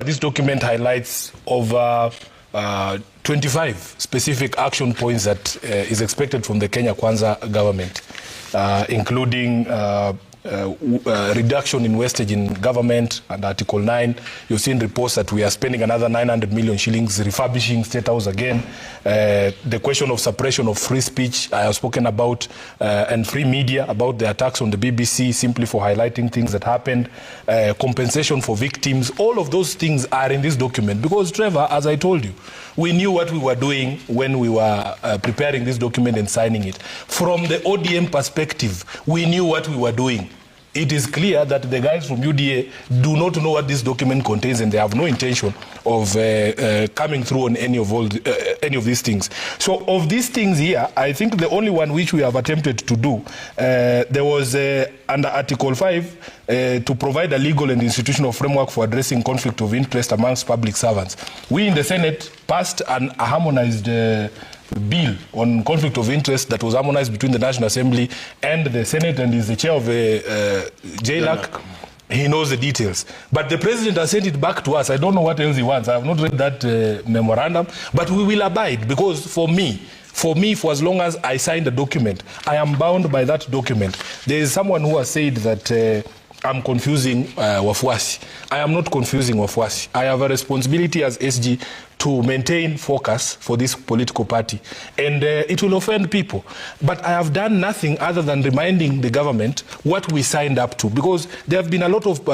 This document highlights over 25 specific action points that is expected from the Kenya Kwanza government, including reduction in wastage in government and Article 9. You've seen reports that we are spending another 900 million shillings refurbishing State House again. The question of suppression of free speech I have spoken about, and free media, about the attacks on the BBC simply for highlighting things that happened. Compensation for victims. All of those things are in this document because, Trevor, as I told you, we knew what we were doing when we were preparing this document and signing it. From the ODM perspective, we knew what we were doing. It is clear that the guys from UDA do not know what this document contains, and they have no intention of coming through on any of these things. So of these things here, I think the only one which we have attempted to do, there was under Article 5 to provide a legal and institutional framework for addressing conflict of interest amongst public servants. We in the Senate passed a harmonized bill on conflict of interest that was harmonized between the National Assembly and the Senate, and is the chair of JLAC. He knows the details. But the president has sent it back to us. I don't know what else he wants. I have not read that memorandum, but we will abide, because for me, for as long as I signed the document, I am bound by that document. There is someone who has said that I'm confusing wafuasi. I am not confusing wafuasi. I have a responsibility as SG to maintain focus for this political party, and it will offend people. But I have done nothing other than reminding the government what we signed up to, because there have been a lot of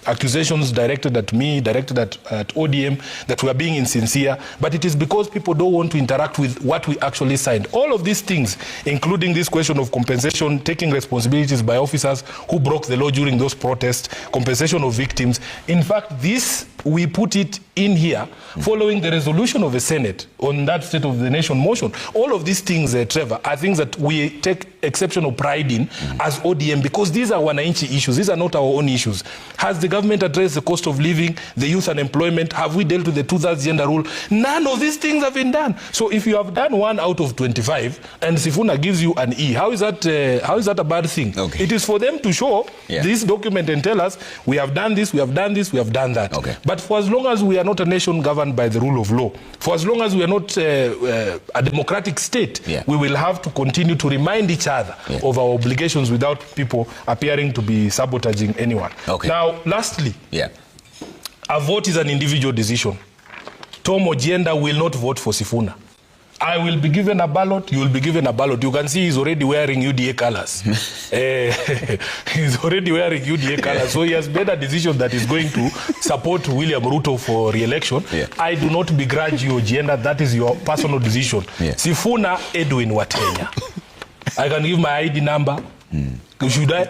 accusations directed at me, directed at ODM, that we are being insincere, but it is because people don't want to interact with what we actually signed. All of these things, including this question of compensation, taking responsibilities by officers who broke the law during those protests, compensation of victims. In fact, this, we put it in here following the resolution of the Senate on that State of the Nation motion. All of these things, Trevor, are things that we take exceptional pride in as ODM, because these are wananchi issues. These are not our own issues. Has the government addressed the cost of living, the youth unemployment? Have we dealt with the 2/3 gender rule? None of these things have been done. So if you have done 1 out of 25 and Sifuna gives you an E, how is that a bad thing? Okay. It is for them to show this document and tell us, we have done this, we have done this, we have done that. Okay. But for as long as we are not a nation governed by the rule of law, for as long as we are not a democratic state, we will have to continue to remind each other of our obligations without people appearing to be sabotaging anyone. Okay. Now, lastly, a vote is an individual decision. Tom Ojienda will not vote for Sifuna. I will be given a ballot, you will be given a ballot. You can see he's already wearing UDA colors. He's already wearing UDA colors. So he has made a decision that is going to support William Ruto for re-election. I do not begrudge you, Ojienda. That is your personal decision. Sifuna Edwin Watenya. I can give my ID number. Should I?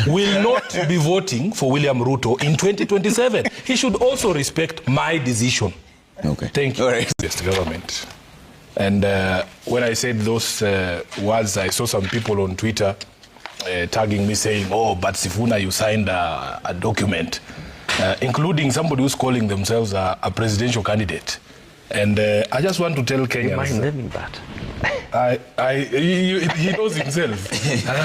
Will not be voting for William Ruto in 2027. He should also respect my decision. Okay. Thank you. All right. Yes, government. And when I said those words, I saw some people on Twitter tagging me saying, oh, but Sifuna, you signed a document, including somebody who's calling themselves a presidential candidate. And I just want to tell Kenyans. You mind naming that? He knows himself.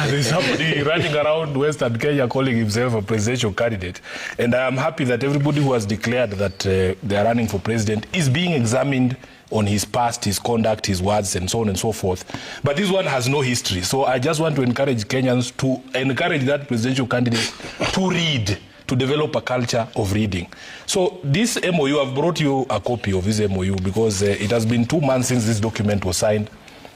There's somebody running around Western Kenya calling himself a presidential candidate. And I am happy that everybody who has declared that they are running for president is being examined on his past, his conduct, his words, and so on and so forth. But this one has no history. So I just want to encourage Kenyans to encourage that presidential candidate to read, to develop a culture of reading. So this MOU, I've brought you a copy of this MOU because it has been 2 months since this document was signed,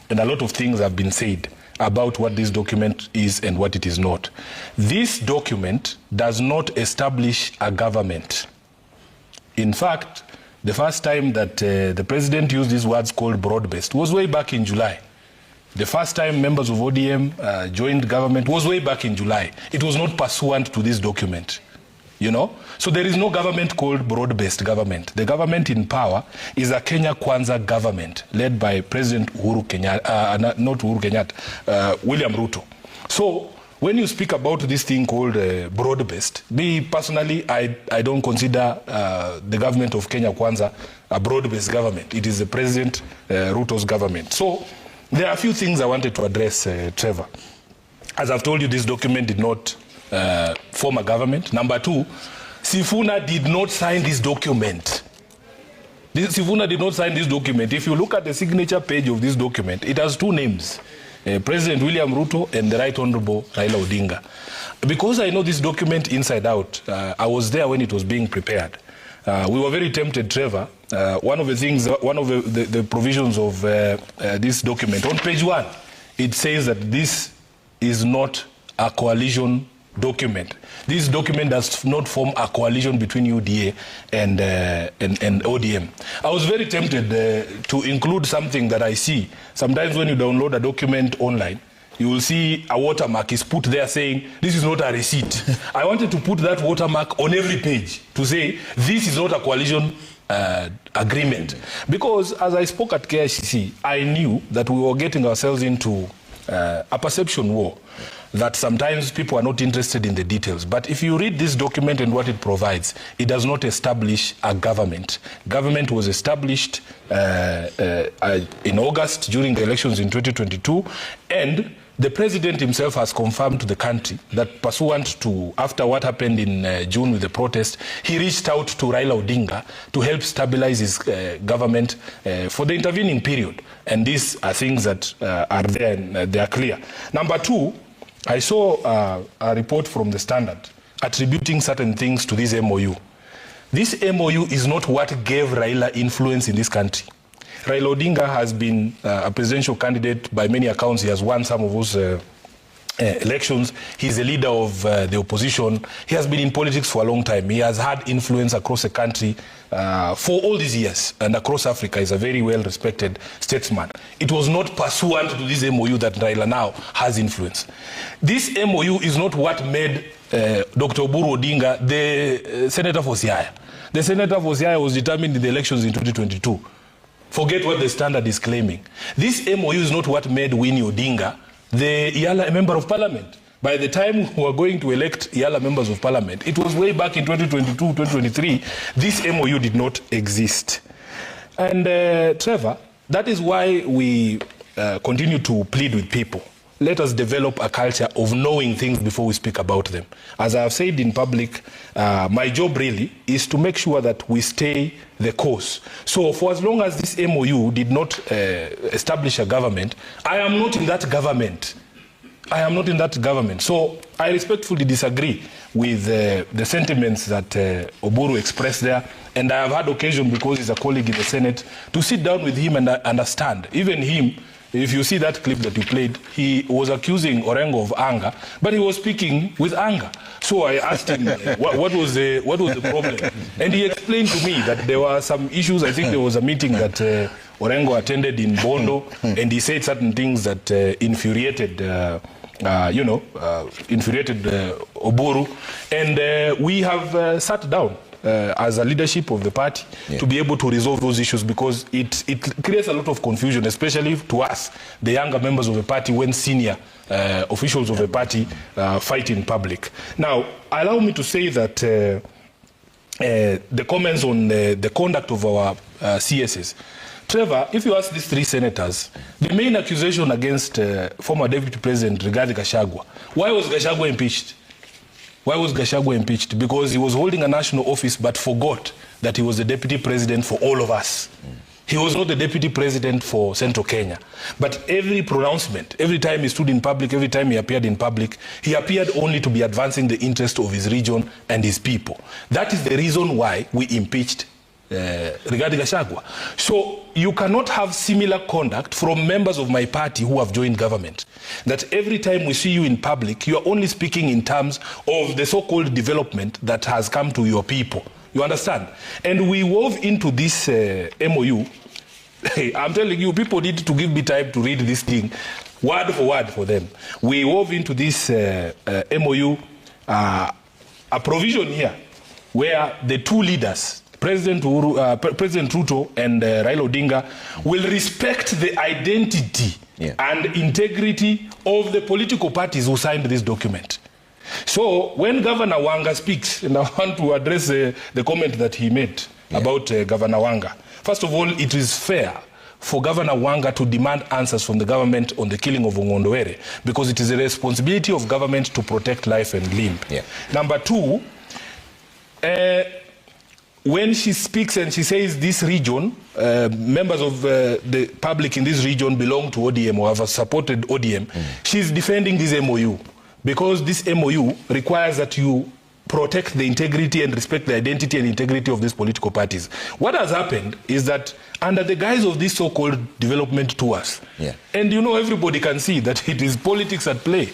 and a lot of things have been said about what this document is and what it is not. This document does not establish a government. In fact, the first time that the president used these words called broad-based was way back in July. The first time members of ODM joined government was way back in July. It was not pursuant to this document, you know? So there is no government called broad-based government. The government in power is a Kenya Kwanza government led by President Uhuru Kenyatta, not Uhuru Kenyatta, William Ruto. So when you speak about this thing called broad-based, me personally, I don't consider the government of Kenya Kwanza a broad-based government. It is the President Ruto's government. So there are a few things I wanted to address, Trevor. As I've told you, this document did not form a government. Number two, Sifuna did not sign this document. Sifuna did not sign this document. If you look at the signature page of this document, it has two names, President William Ruto and the Right Honorable Raila Odinga. Because I know this document inside out, I was there when it was being prepared. We were very tempted, Trevor. One of the provisions of this document, on page 1, it says that this is not a coalition document. This document does not form a coalition between UDA and ODM. I was very tempted to include something that I see. Sometimes when you download a document online, you will see a watermark is put there saying, this is not a receipt. I wanted to put that watermark on every page to say, this is not a coalition agreement. Because as I spoke at KICC, I knew that we were getting ourselves into a perception war, that sometimes people are not interested in the details. But if you read this document and what it provides, it does not establish a government. Government was established in August during the elections in 2022, and the president himself has confirmed to the country that pursuant to, after what happened in June with the protest, he reached out to Raila Odinga to help stabilize his government for the intervening period. And these are things that are there and they are clear. Number two, I saw a report from the Standard attributing certain things to this MOU. This MOU is not what gave Raila influence in this country. Raila Odinga has been a presidential candidate by many accounts. He has won some of those elections. He's a leader of the opposition. He has been in politics for a long time. He has had influence across the country for all these years, and across Africa. He's a very well-respected statesman. It was not pursuant to this MOU that Raila now has influence. This MOU is not what made Dr. Oburu Odinga the senator for Siaya. The senator for Siaya was determined in the elections in 2022. Forget what the Standard is claiming. This MOU is not what made Winnie Odinga the Yala member of parliament. By the time we were going to elect Yala members of parliament, it was way back in 2022, 2023. This MOU did not exist. And Trevor, that is why we continue to plead with people. Let us develop a culture of knowing things before we speak about them. As I have said in public, my job really is to make sure that we stay the course. So for as long as this MOU did not establish a government, I am not in that government. I am not in that government. So I respectfully disagree with the sentiments that Oburu expressed there. And I have had occasion, because he's a colleague in the Senate, to sit down with him and understand. Even him, if you see that clip that you played, he was accusing Orengo of anger, but he was speaking with anger. So I asked him what was the problem, and he explained to me that there were some issues. I think there was a meeting that Orengo attended in Bondo, and he said certain things that infuriated Oburu, and we have sat down as a leadership of the party to be able to resolve those issues, because it creates a lot of confusion, especially to us, the younger members of the party, when senior officials of the party fight in public. Now, allow me to say that the comments on the conduct of our CSs. Trevor, if you ask these three senators, the main accusation against former Deputy President Rigathi Gachagua, why was Gachagua impeached? Why was Gachagua impeached? Because he was holding a national office but forgot that he was the deputy president for all of us. He was not the deputy president for Central Kenya. But every pronouncement, every time he stood in public, every time he appeared in public, he appeared only to be advancing the interest of his region and his people. That is the reason why we impeached Rigathi Gachagua. So you cannot have similar conduct from members of my party who have joined government. That every time we see you in public, you are only speaking in terms of the so-called development that has come to your people. You understand? And we wove into this MOU. I'm telling you, people need to give me time to read this thing word for word for them. We wove into this MOU a provision here where the two leaders, President Ruto and Raila Odinga, will respect the identity and integrity of the political parties who signed this document. So when Governor Wanga speaks, and I want to address the comment that he made about Governor Wanga. First of all, it is fair for Governor Wanga to demand answers from the government on the killing of Ongondowere, because it is a responsibility of government to protect life and limb. Number two, When she speaks and she says this region, members of the public in this region belong to ODM or have supported ODM, she's defending this MOU because this MOU requires that you protect the integrity and respect the identity and integrity of these political parties. What has happened is that under the guise of these so-called development tours, and you know everybody can see that it is politics at play,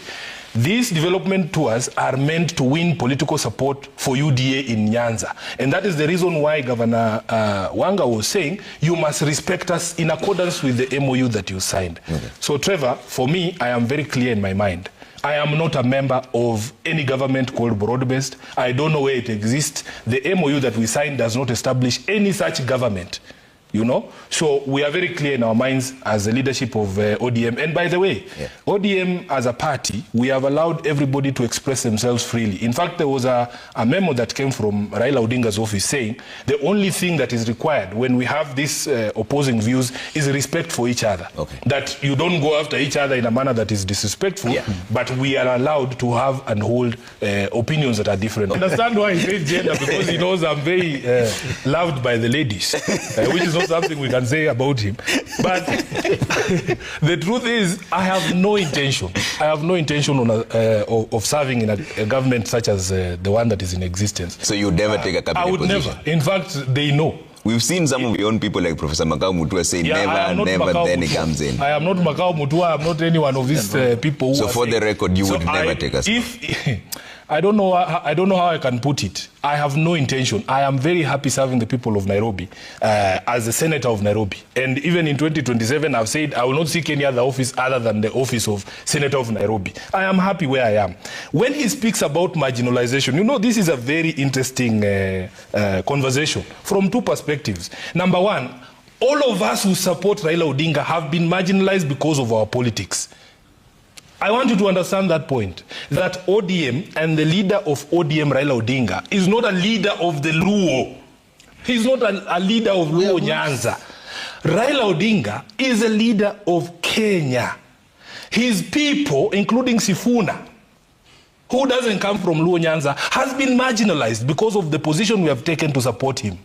these development tours are meant to win political support for UDA in Nyanza. And that is the reason why Governor Wanga was saying, you must respect us in accordance with the MOU that you signed. So Trevor, for me, I am very clear in my mind. I am not a member of any government called broad-based. I don't know where it exists. The MOU that we signed does not establish any such government. You know, so we are very clear in our minds as the leadership of ODM. And by the way, ODM as a party, we have allowed everybody to express themselves freely. In fact, there was a memo that came from Raila Odinga's office saying the only thing that is required when we have these opposing views is respect for each other. That you don't go after each other in a manner that is disrespectful, but we are allowed to have and hold opinions that are different. I understand why he says gender, because he knows I'm very loved by the ladies, which is not something we can say about him. But the truth is, I have no intention. I have no intention of serving in a government such as the one that is in existence. So you would never take a cabinet position? I would never. In fact, they know. We've seen some of your own people like Professor Makau Mutua say never, then he comes in. I am not Makau Mutua. I'm not any one of these people who so for the record, you would never take us. I don't know how I can put it. I have no intention. I am very happy serving the people of Nairobi as the senator of Nairobi. And even in 2027, I've said I will not seek any other office other than the office of senator of Nairobi. I am happy where I am. When he speaks about marginalization, you know, this is a very interesting conversation from two perspectives. Number one, all of us who support Raila Odinga have been marginalized because of our politics. I want you to understand that point, that ODM and the leader of ODM, Raila Odinga, is not a leader of the Luo. He's not a leader of Luo Nyanza. Raila Odinga is a leader of Kenya. His people, including Sifuna, who doesn't come from Luo Nyanza, has been marginalized because of the position we have taken to support him.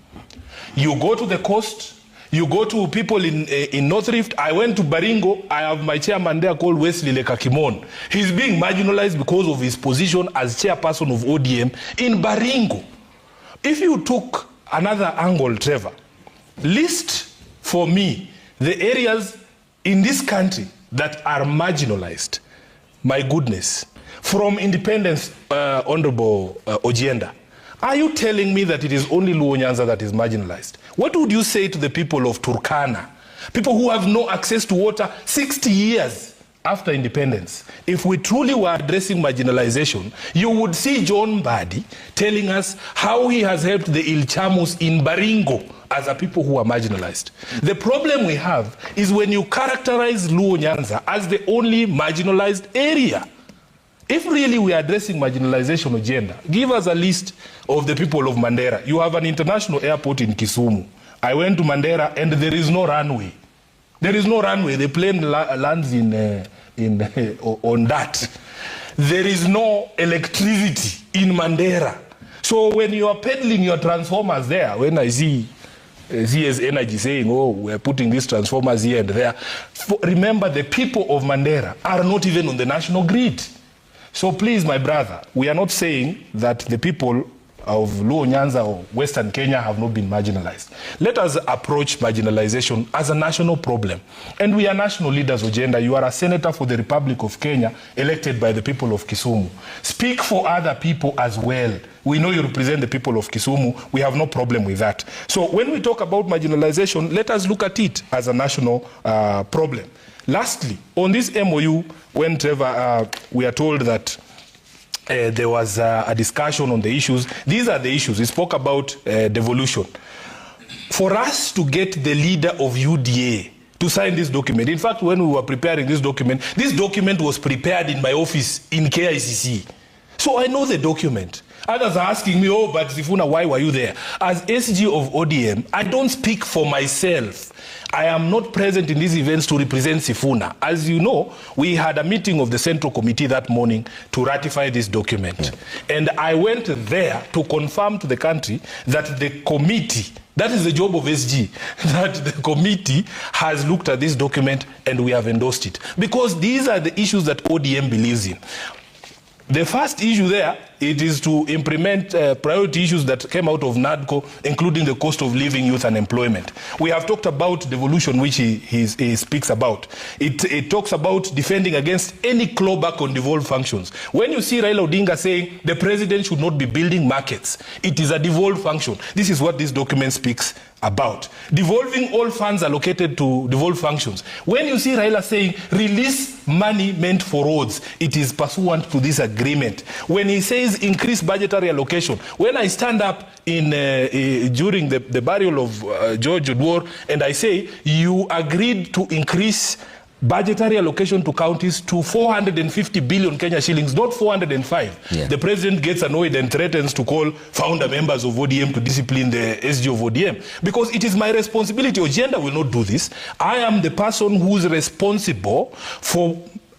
You go to the coast, you go to people in North Rift. I went to Baringo. I have my chairman there called Wesley Lekakimon. He's being marginalized because of his position as chairperson of ODM in Baringo. If you took another angle, Trevor, list for me the areas in this country that are marginalized. My goodness. From independence, Honorable Ojienda, are you telling me that it is only Luo Nyanza that is marginalized? What would you say to the people of Turkana, people who have no access to water 60 years after independence? If we truly were addressing marginalization, you would see John Mbadi telling us how he has helped the Ilchamus in Baringo as a people who are marginalized. The problem we have is when you characterize Luo Nyanza as the only marginalized area. If really we are addressing marginalization agenda, give us a list of the people of Mandera. You have an international airport in Kisumu. I went to Mandera and there is no runway. There is no runway. The plane lands on that. There is no electricity in Mandera. So when you are peddling your transformers there, when I see CS Energy saying, oh, we're putting these transformers here and there, remember the people of Mandera are not even on the national grid. So please, my brother, we are not saying that the people of Luo Nyanza or Western Kenya have not been marginalized. Let us approach marginalization as a national problem. And we are national leaders, Ojenda. You are a senator for the Republic of Kenya, elected by the people of Kisumu. Speak for other people as well. We know you represent the people of Kisumu. We have no problem with that. So when we talk about marginalization, let us look at it as a national problem. Lastly, on this MOU, when Trevor, we are told that there was a discussion on the issues. These are the issues. We spoke about devolution. For us to get the leader of UDA to sign this document, in fact, when we were preparing this document was prepared in my office in KICC. So I know the document. Others are asking me, oh, but Sifuna, why were you there? As SG of ODM, I don't speak for myself. I am not present in these events to represent Sifuna. As you know, we had a meeting of the Central Committee that morning to ratify this document. And I went there to confirm to the country that the committee, that is the job of SG, that the committee has looked at this document and we have endorsed it. Because these are the issues that ODM believes in. The first issue there, it is to implement priority issues that came out of NADCO, including the cost of living, youth and employment. We have talked about devolution, which he speaks about. It talks about defending against any clawback on devolved functions. When you see Raila Odinga saying the president should not be building markets, it is a devolved function. This is what this document speaks about. Devolving all funds allocated to devolved functions. When you see Raila saying release money meant for roads, it is pursuant to this agreement. When he says increase budgetary allocation, when I stand up in during the burial of George Odwor and I say you agreed to increase budgetary allocation to counties to 450 billion Kenya shillings, not 405. Yeah. The president gets annoyed and threatens to call founder members of ODM to discipline the SG of ODM. Because it is my responsibility. Agenda will not do this. I am the person who is responsible for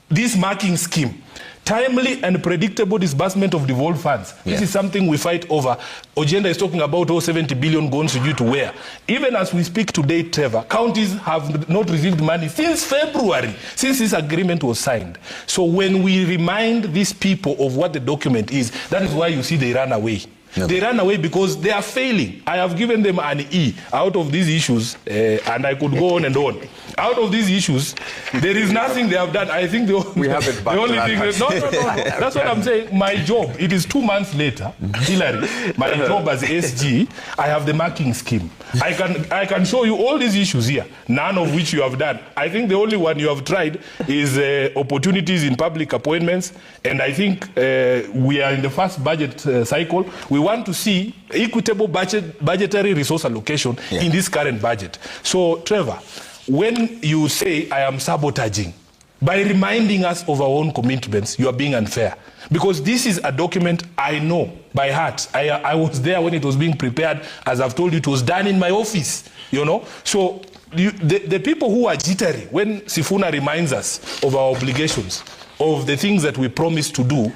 this marking scheme. Timely and predictable disbursement of devolved funds. Yeah. This is something we fight over. Agenda is talking about 70 billion going to you to where? Even as we speak today, Trevor, counties have not received money since February, since this agreement was signed. So when we remind these people of what the document is, that is why you see they run away. Yep. They run away because they are failing. I have given them an E out of these issues, and I could go on and on. Out of these issues, there is nothing they have done. I think the only thing that's what I'm saying. My job, it is 2 months later, Hillary, my job as SG, I have the marking scheme. I can show you all these issues here, none of which you have done. I think the only one you have tried is opportunities in public appointments, and I think we are in the first budget cycle. We want to see equitable budgetary resource allocation in this current budget. So, Trevor, when you say I am sabotaging, by reminding us of our own commitments, you are being unfair. Because this is a document I know by heart. I was there when it was being prepared. As I've told you, it was done in my office, you know. So the people who are jittery, when Sifuna reminds us of our obligations, of the things that we promised to do,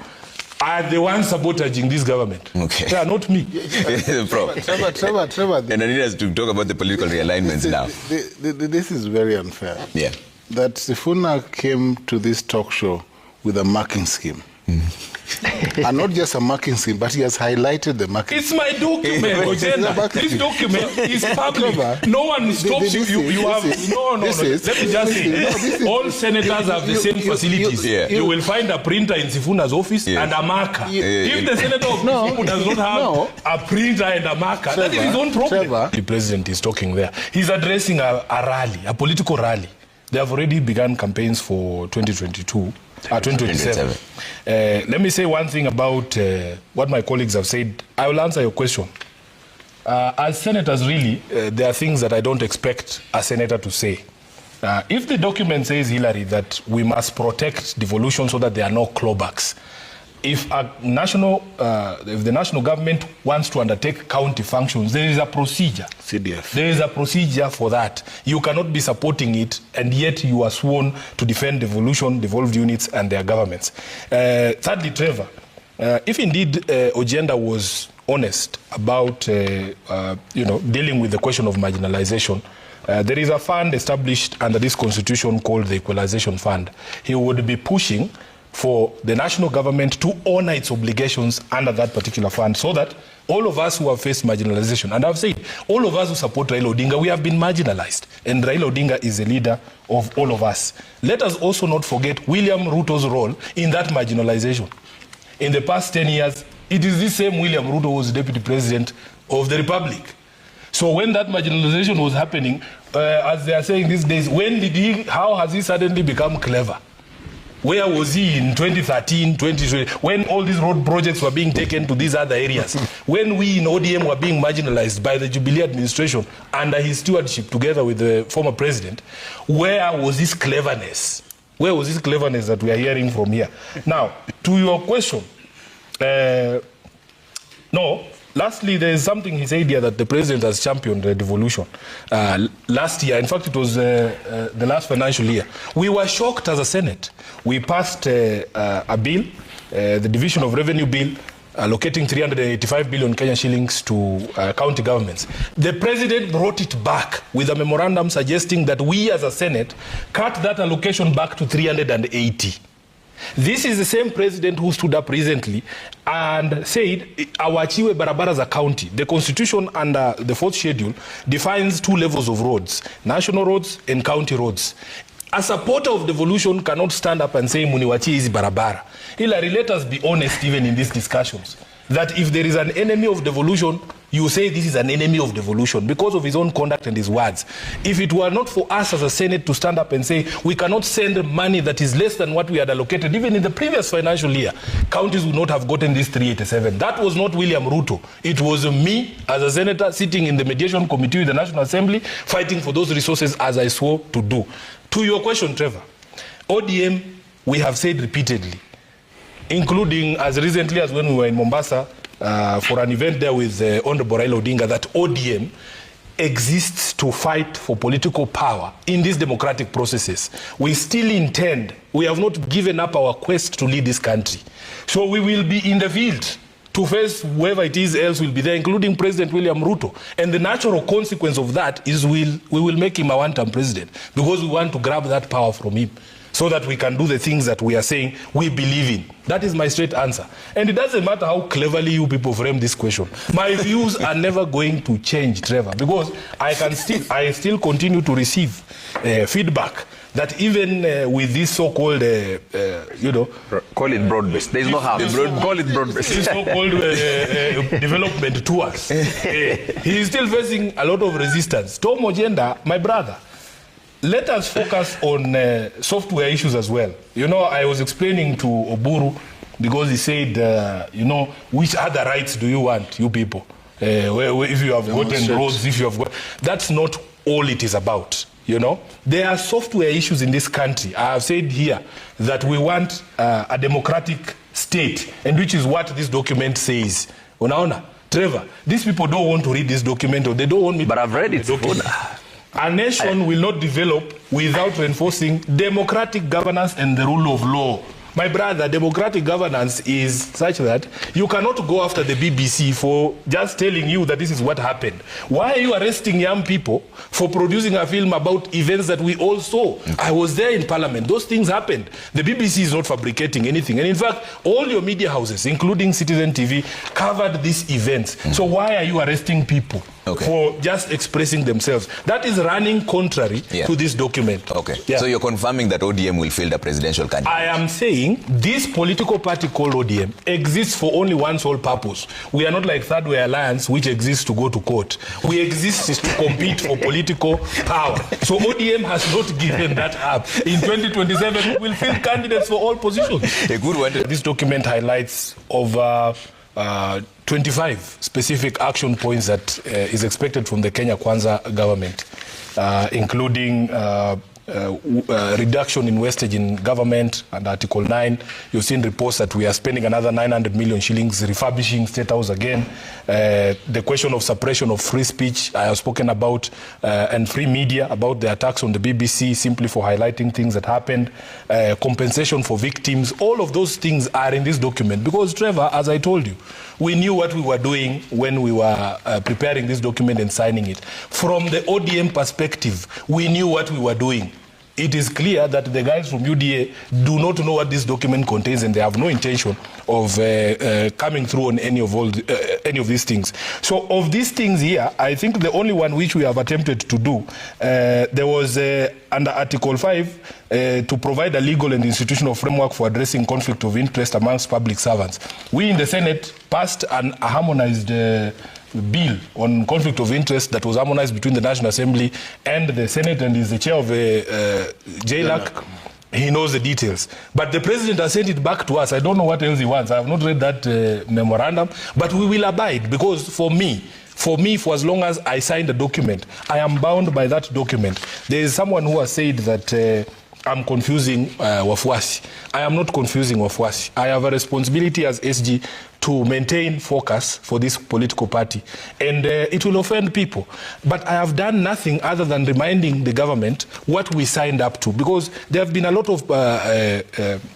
are the ones sabotaging this government. Okay. They are not me. Trevor. And I need us to talk about the political realignments now. This is very unfair. Yeah. That Sifuna came to this talk show with a marking scheme. And not just a marking scheme, but he has highlighted the marking. It's my document. This document is public. No one stops you. You have no. Let me just say, all senators have the same facilities. You will find a printer in Sifuna's office and a marker. If the senator of Kisumu does not have a printer and a marker, that is his own problem. The president is talking there. He's addressing a rally, a political rally. They have already begun campaigns for 2022. 2027. Let me say one thing about what my colleagues have said. I will answer your question. As senators, really, there are things that I don't expect a senator to say. If the document says, Hillary, that we must protect devolution so that there are no clawbacks, if the national government wants to undertake county functions, there is a procedure. CDF. There is a procedure for that. You cannot be supporting it, and yet you are sworn to defend devolution, devolved units, and their governments. Thirdly, Trevor, if indeed Agenda was honest about dealing with the question of marginalization, there is a fund established under this constitution called the Equalization Fund. He would be pushing for the national government to honor its obligations under that particular fund, so that all of us who have faced marginalization, and I've said, all of us who support Raila Odinga, we have been marginalized, and Raila Odinga is a leader of all of us. Let us also not forget William Ruto's role in that marginalization. In the past 10 years, it is this same William Ruto who was deputy president of the Republic. So when that marginalization was happening, as they are saying these days, how has he suddenly become clever? Where was he in 2013, 2020, when all these road projects were being taken to these other areas? When we in ODM were being marginalized by the Jubilee administration under his stewardship together with the former president, where was this cleverness? Where was this cleverness that we are hearing from here? Now, to your question, No. Lastly, there is something he said here that the president has championed the devolution. Last year, in fact, it was the last financial year. We were shocked as a Senate. We passed a bill, the Division of Revenue Bill, allocating 385 billion Kenyan shillings to county governments. The president brought it back with a memorandum suggesting that we as a Senate cut that allocation back to 380. This is the same president who stood up recently and said, awachiwe barabara za county. The constitution under the 4th schedule defines 2 levels of roads, national roads and county roads. A supporter of devolution cannot stand up and say, muniwachi hizi barabara. Hillary, let us be honest even in these discussions, that if there is an enemy of devolution, you say this is an enemy of devolution because of his own conduct and his words. If it were not for us as a Senate to stand up and say we cannot send money that is less than what we had allocated, even in the previous financial year, counties would not have gotten this 387. That was not William Ruto. It was me as a senator sitting in the mediation committee with the National Assembly fighting for those resources as I swore to do. To your question, Trevor, ODM, we have said repeatedly, including as recently as when we were in Mombasa for an event there with Honorable Raila Odinga, that ODM exists to fight for political power in these democratic processes. We still intend, we have not given up our quest to lead this country. So we will be in the field to face whoever it is else will be there, including President William Ruto. And the natural consequence of that is we will make him a one-term president because we want to grab that power from him, so that we can do the things that we are saying we believe in. That is my straight answer. And it doesn't matter how cleverly you people frame this question. My views are never going to change, Trevor, because I still continue to receive feedback that even with this so-called, call it broad-based. There is no harm. Call it broad-based. This so-called development tours. He is still facing a lot of resistance. Tom Ojenda, my brother, let us focus on software issues as well. You know, I was explaining to Oburu because he said, which other rights do you want, you people? If you have gotten roads, if you have got... That's not all it is about, you know. There are software issues in this country. I have said here that we want a democratic state, and which is what this document says. Unaona, Trevor, these people don't want to read this document, or they don't want me but I've read it. A nation will not develop without reinforcing democratic governance and the rule of law. My brother, democratic governance is such that you cannot go after the BBC for just telling you that this is what happened. Why are you arresting young people for producing a film about events that we all saw? I was there in Parliament. Those things happened. The BBC is not fabricating anything. And in fact, all your media houses, including Citizen TV, covered these events. So why are you arresting people for just expressing themselves? That is running contrary to this document. Okay. Yeah. So you're confirming that ODM will field a presidential candidate? I am saying this political party called ODM exists for only one sole purpose. We are not like Third Way Alliance, which exists to go to court. We exist to compete for political power. So ODM has not given that up. In 2027, we will field candidates for all positions. A good one. This document highlights over 25 specific action points that is expected from the Kenya Kwanza government, including reduction in wastage in government and Article 9. You've seen reports that we are spending another 900 million shillings refurbishing State House again. The question of suppression of free speech, I have spoken about, and free media, about the attacks on the BBC simply for highlighting things that happened. Compensation for victims, all of those things are in this document. Because, Trevor, as I told you, we knew what we were doing when we were preparing this document and signing it. From the ODM perspective, we knew what we were doing. It is clear that the guys from UDA do not know what this document contains, and they have no intention of coming through on any of these things. So of these things here, I think the only one which we have attempted to do, there was under Article 5 to provide a legal and institutional framework for addressing conflict of interest amongst public servants. We in the Senate passed a harmonized bill on conflict of interest that was harmonized between the National Assembly and the Senate, and is the chair of JLAC. He knows the details. But the president has sent it back to us. I don't know what else he wants. I have not read that memorandum, but we will abide, because for me, for as long as I sign the document, I am bound by that document. There is someone who has said that I'm confusing Wafuasi. I am not confusing Wafuasi. I have a responsibility as SG to maintain focus for this political party, and it will offend people. But I have done nothing other than reminding the government what we signed up to, because there have been a lot of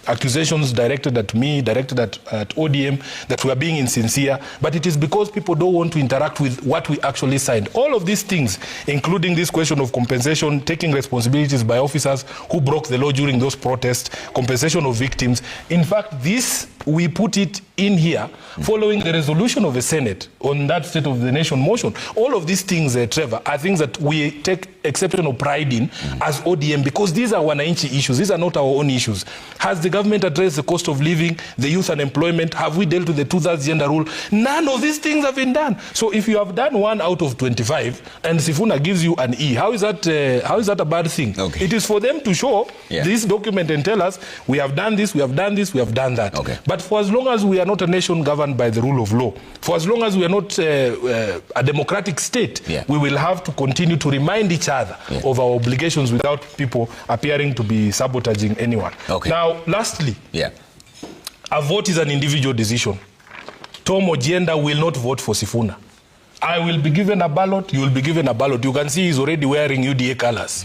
accusations directed at me, directed at ODM, that we are being insincere, but it is because people don't want to interact with what we actually signed. All of these things, including this question of compensation, taking responsibilities by officers who broke the law during those protests, compensation of victims. In fact, this, we put it in here following the resolution of the Senate on that State of the Nation motion. All of these things, Trevor, are things that we take exceptional pride in as ODM, because these are wananchi issues. These are not our own issues. Has the government addressed the cost of living, the youth unemployment? Have we dealt with the 2/3 gender rule? None of these things have been done. So if you have done 1 out of 25 and Sifuna gives you an E, how is that a bad thing? Okay. It is for them to show this document and tell us, we have done this, we have done this, we have done that. Okay. But for as long as we are not a nation governed by the rule of law, for as long as we are not a democratic state, we will have to continue to remind each other of our obligations without people appearing to be sabotaging anyone. Okay. Now, lastly, a vote is an individual decision. Tom Ojienda will not vote for Sifuna. I will be given a ballot, you will be given a ballot. You can see he's already wearing UDA colors.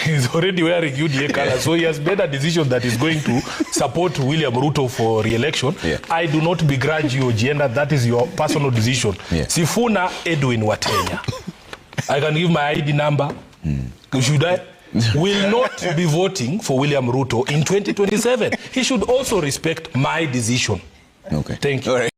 He's already wearing UDA colors. So he has made a decision that is going to support William Ruto for re-election. I do not begrudge you, Ojienda. That is your personal decision. Sifuna Edwin Watenya. I can give my ID number. Should I? Will not be voting for William Ruto in 2027. He should also respect my decision. Okay. Thank you. All right.